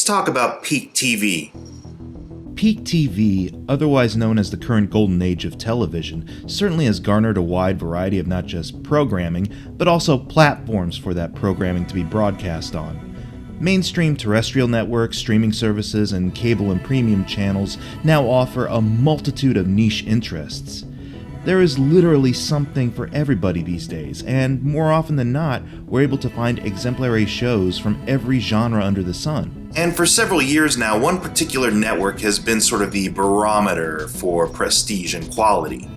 talk about peak TV. Peak TV, otherwise known as the current golden age of television, certainly has garnered a wide variety of not just programming, but also platforms for that programming to be broadcast on. Mainstream terrestrial networks, streaming services, and cable and premium channels now offer a multitude of niche interests. There is literally something for everybody these days, and more often than not, we're able to find exemplary shows from every genre under the sun. And for several years now, one particular network has been sort of the barometer for prestige and quality.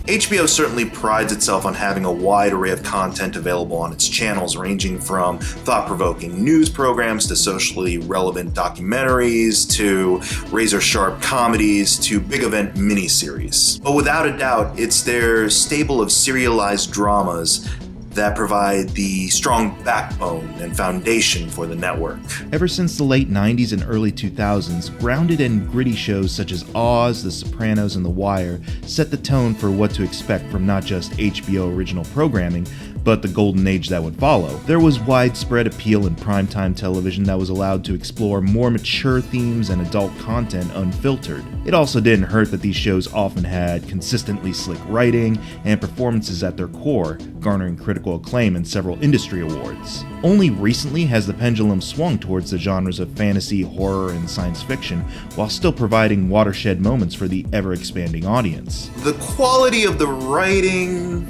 HBO certainly prides itself on having a wide array of content available on its channels, ranging from thought-provoking news programs to socially relevant documentaries to razor-sharp comedies to big event miniseries. But without a doubt, it's their stable of serialized dramas that provide the strong backbone and foundation for the network. Ever since the late 90s and early 2000s, grounded and gritty shows such as Oz, The Sopranos, and The Wire set the tone for what to expect from not just HBO Original Programming, but the golden age that would follow. There was widespread appeal in primetime television that was allowed to explore more mature themes and adult content unfiltered. It also didn't hurt that these shows often had consistently slick writing and performances at their core, garnering critical acclaim and several industry awards. Only recently has the pendulum swung towards the genres of fantasy, horror, and science fiction, while still providing watershed moments for the ever-expanding audience. The quality of the writing...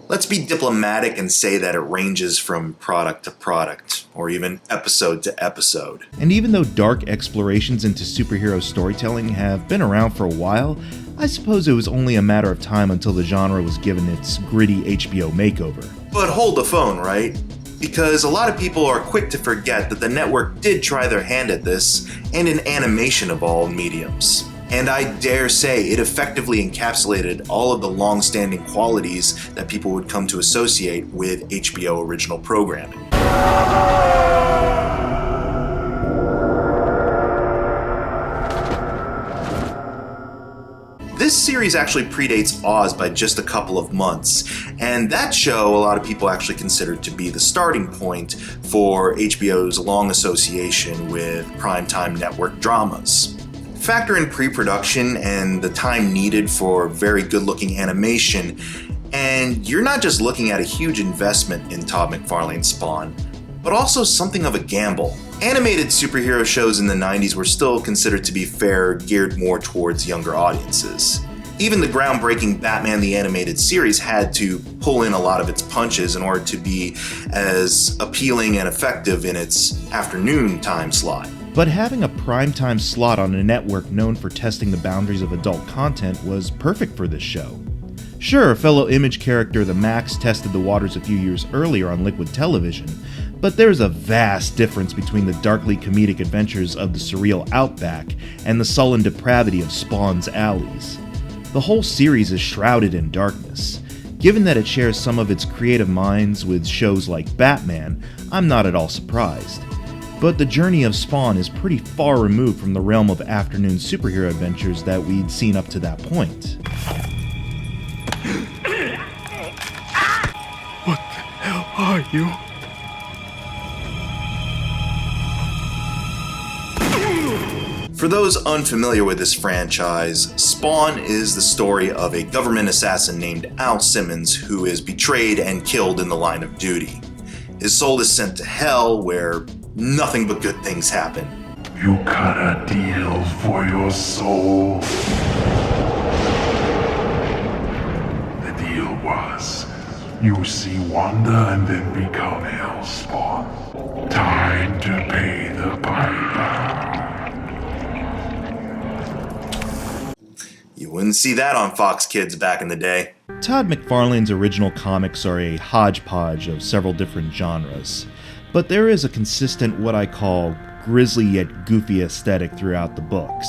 Let's be diplomatic and say that it ranges from product to product, or even episode to episode. And even though dark explorations into superhero storytelling have been around for a while, I suppose it was only a matter of time until the genre was given its gritty HBO makeover. But hold the phone, right? Because a lot of people are quick to forget that the network did try their hand at this, and in animation of all mediums. And I dare say it effectively encapsulated all of the long-standing qualities that people would come to associate with HBO Original Programming. This series actually predates Oz by just a couple of months, and that show a lot of people actually consider to be the starting point for HBO's long association with primetime network dramas. Factor in pre-production and the time needed for very good-looking animation, and you're not just looking at a huge investment in Todd McFarlane's Spawn, but also something of a gamble. Animated superhero shows in the 90s were still considered to be fair, geared more towards younger audiences. Even the groundbreaking Batman the Animated Series had to pull in a lot of its punches in order to be as appealing and effective in its afternoon time slot. But having a primetime slot on a network known for testing the boundaries of adult content was perfect for this show. Sure, fellow Image character The Max tested the waters a few years earlier on Liquid Television, but there's a vast difference between the darkly comedic adventures of the surreal Outback and the sullen depravity of Spawn's alleys. The whole series is shrouded in darkness. Given that it shares some of its creative minds with shows like Batman, I'm not at all surprised. But the journey of Spawn is pretty far removed from the realm of afternoon superhero adventures that we'd seen up to that point. What the hell are you? For those unfamiliar with this franchise, Spawn is the story of a government assassin named Al Simmons who is betrayed and killed in the line of duty. His soul is sent to hell, where nothing but good things happen. You cut a deal for your soul. The deal was, you see Wanda and then become Hellspawn. Time to pay the piper. You wouldn't see that on Fox Kids back in the day. Todd McFarlane's original comics are a hodgepodge of several different genres, but there is a consistent, what I call, grisly yet goofy aesthetic throughout the books.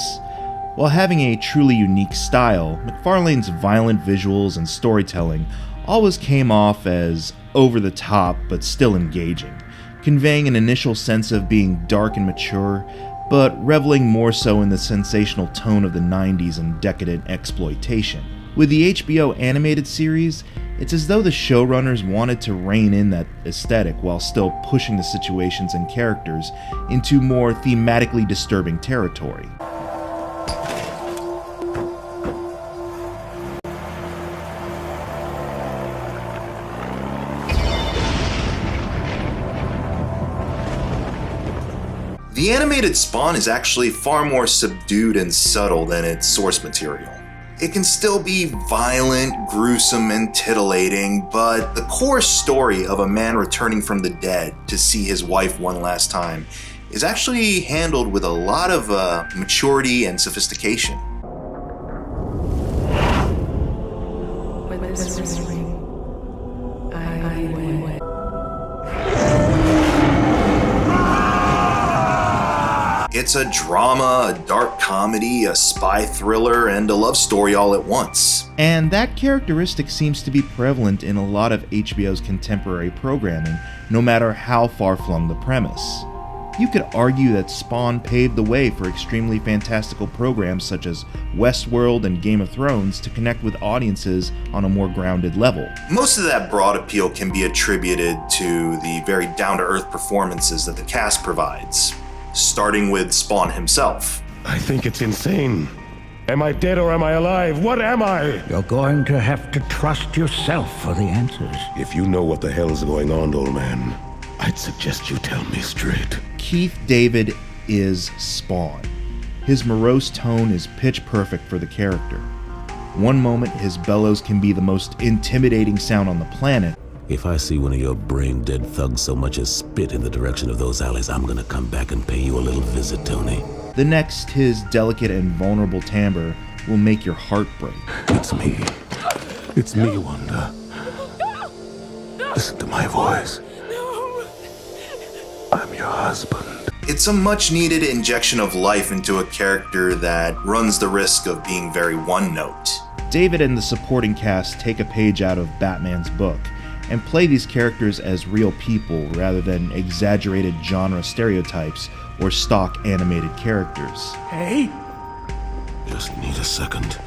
While having a truly unique style, McFarlane's violent visuals and storytelling always came off as over-the-top but still engaging, conveying an initial sense of being dark and mature, but reveling more so in the sensational tone of the 90s and decadent exploitation. With the HBO animated series, it's as though the showrunners wanted to rein in that aesthetic while still pushing the situations and characters into more thematically disturbing territory. The animated Spawn is actually far more subdued and subtle than its source material. It can still be violent, gruesome, and titillating, but the core story of a man returning from the dead to see his wife one last time is actually handled with a lot of maturity and sophistication. It's a drama, a dark comedy, a spy thriller, and a love story all at once. And that characteristic seems to be prevalent in a lot of HBO's contemporary programming, no matter how far-flung the premise. You could argue that Spawn paved the way for extremely fantastical programs such as Westworld and Game of Thrones to connect with audiences on a more grounded level. Most of that broad appeal can be attributed to the very down-to-earth performances that the cast provides, starting with Spawn himself. I think it's insane. Am I dead or am I alive? What am I? You're going to have to trust yourself for the answers. If you know what the hell is going on, old man, I'd suggest you tell me straight. Keith David is Spawn. His morose tone is pitch perfect for the character. One moment, his bellows can be the most intimidating sound on the planet. If I see one of your brain-dead thugs so much as spit in the direction of those alleys, I'm gonna come back and pay you a little visit, Tony. The next, his delicate and vulnerable timbre will make your heart break. It's me. It's me, Wanda. Listen to my voice. I'm your husband. It's a much-needed injection of life into a character that runs the risk of being very one-note. David and the supporting cast take a page out of Batman's book and play these characters as real people rather than exaggerated genre stereotypes or stock animated characters. Hey, Just need a second.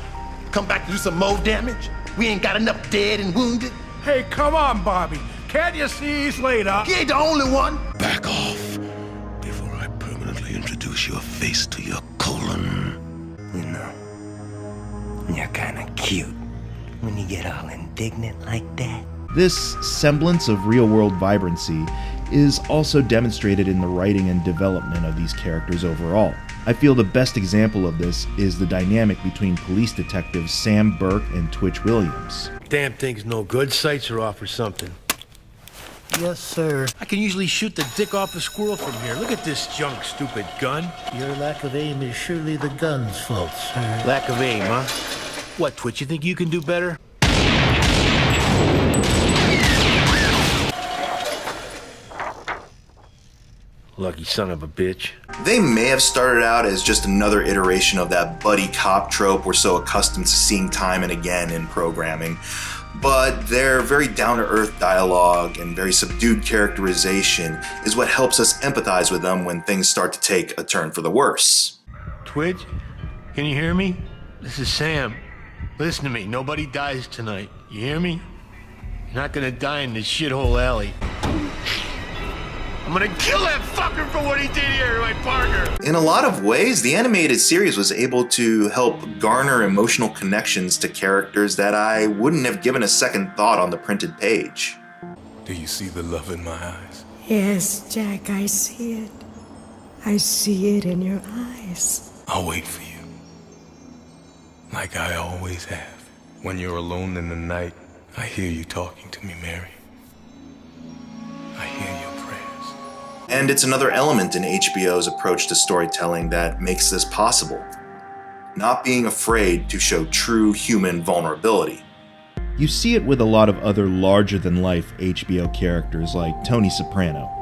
Come back to do some more damage? We ain't got enough dead and wounded? hey, come on, Bobby. Can't you see he's laid up? You ain't the only one. Back off before I permanently introduce your face to your colon. You know, you're kinda cute when you get all indignant like that. This semblance of real-world vibrancy is also demonstrated in the writing and development of these characters overall. I feel the best example of this is the dynamic between police detectives Sam Burke and Twitch Williams. Damn thing's no good. Sights are off or something. Yes, sir. I can usually shoot the dick off a squirrel from here. Look at this junk, stupid gun. Your lack of aim is surely the gun's fault, sir. Lack of aim, huh? What, Twitch, you think you can do better? Lucky son of a bitch. They may have started out as just another iteration of that buddy cop trope we're so accustomed to seeing time and again in programming, but their very down-to-earth dialogue and very subdued characterization is what helps us empathize with them when things start to take a turn for the worse. Twitch, can you hear me? This is Sam. Listen to me, nobody dies tonight. You hear me? You're not gonna die in this shithole alley. I'm gonna kill that fucker for what he did here to my partner! In a lot of ways, the animated series was able to help garner emotional connections to characters that I wouldn't have given a second thought on the printed page. Do you see the love in my eyes? Yes, Jack, I see it. I see it in your eyes. I'll wait for you. Like I always have. When you're alone in the night, I hear you talking to me, Mary. I hear your prayers. And it's another element in HBO's approach to storytelling that makes this possible. Not being afraid to show true human vulnerability. You see it with a lot of other larger-than-life HBO characters like Tony Soprano.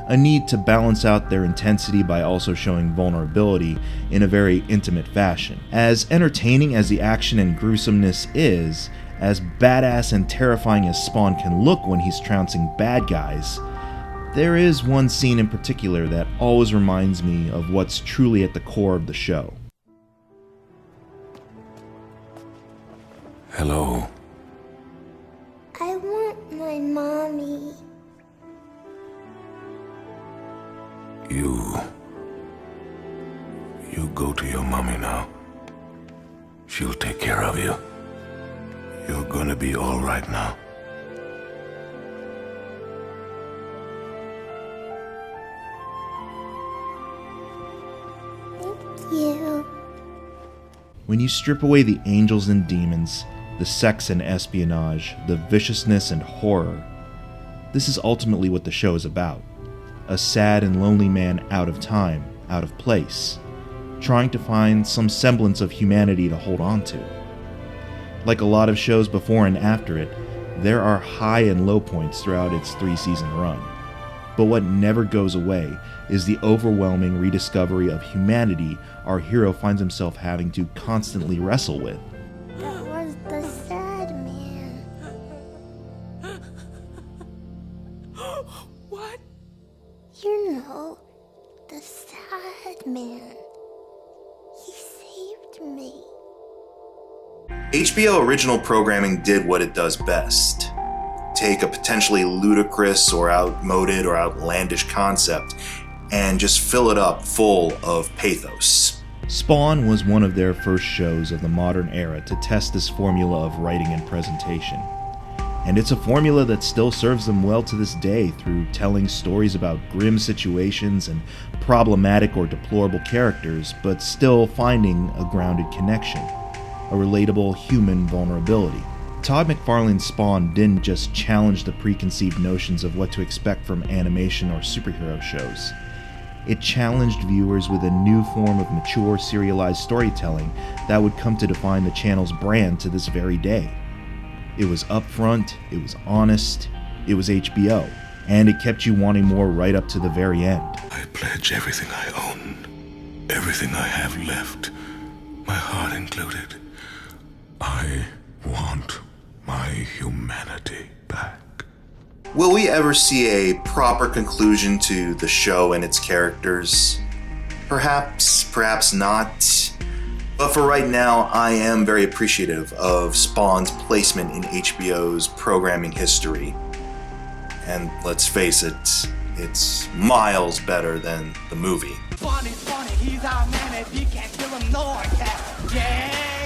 A need to balance out their intensity by also showing vulnerability in a very intimate fashion. As entertaining as the action and gruesomeness is, as badass and terrifying as Spawn can look when he's trouncing bad guys, there is one scene in particular that always reminds me of what's truly at the core of the show. Hello. I want my mommy. You go to your mommy now. She'll take care of you. You're gonna be all right now. Thank you. When you strip away the angels and demons, the sex and espionage, the viciousness and horror, this is ultimately what the show is about. A sad and lonely man out of time, out of place, trying to find some semblance of humanity to hold on to. Like a lot of shows before and after it, there are high and low points throughout its 3-season run. But what never goes away is the overwhelming rediscovery of humanity our hero finds himself having to constantly wrestle with. That was the sad man. What? You know, the sad man. He saved me. HBO Original Programming did what it does best. Take a potentially ludicrous or outmoded or outlandish concept and just fill it up full of pathos. Spawn was one of their first shows of the modern era to test this formula of writing and presentation. And it's a formula that still serves them well to this day through telling stories about grim situations and problematic or deplorable characters, but still finding a grounded connection, a relatable human vulnerability. Todd McFarlane's Spawn didn't just challenge the preconceived notions of what to expect from animation or superhero shows. It challenged viewers with a new form of mature, serialized storytelling that would come to define the channel's brand to this very day. It was upfront, it was honest, it was HBO, and it kept you wanting more right up to the very end. I pledge everything I own, everything I have left, my heart included. I want my humanity back. Will we ever see a proper conclusion to the show and its characters? Perhaps, perhaps not. But for right now, I am very appreciative of Spawn's placement in HBO's programming history. And let's face it, it's miles better than the movie. Spawn is funny, he's our man, if you can't kill him, no one can. Yeah!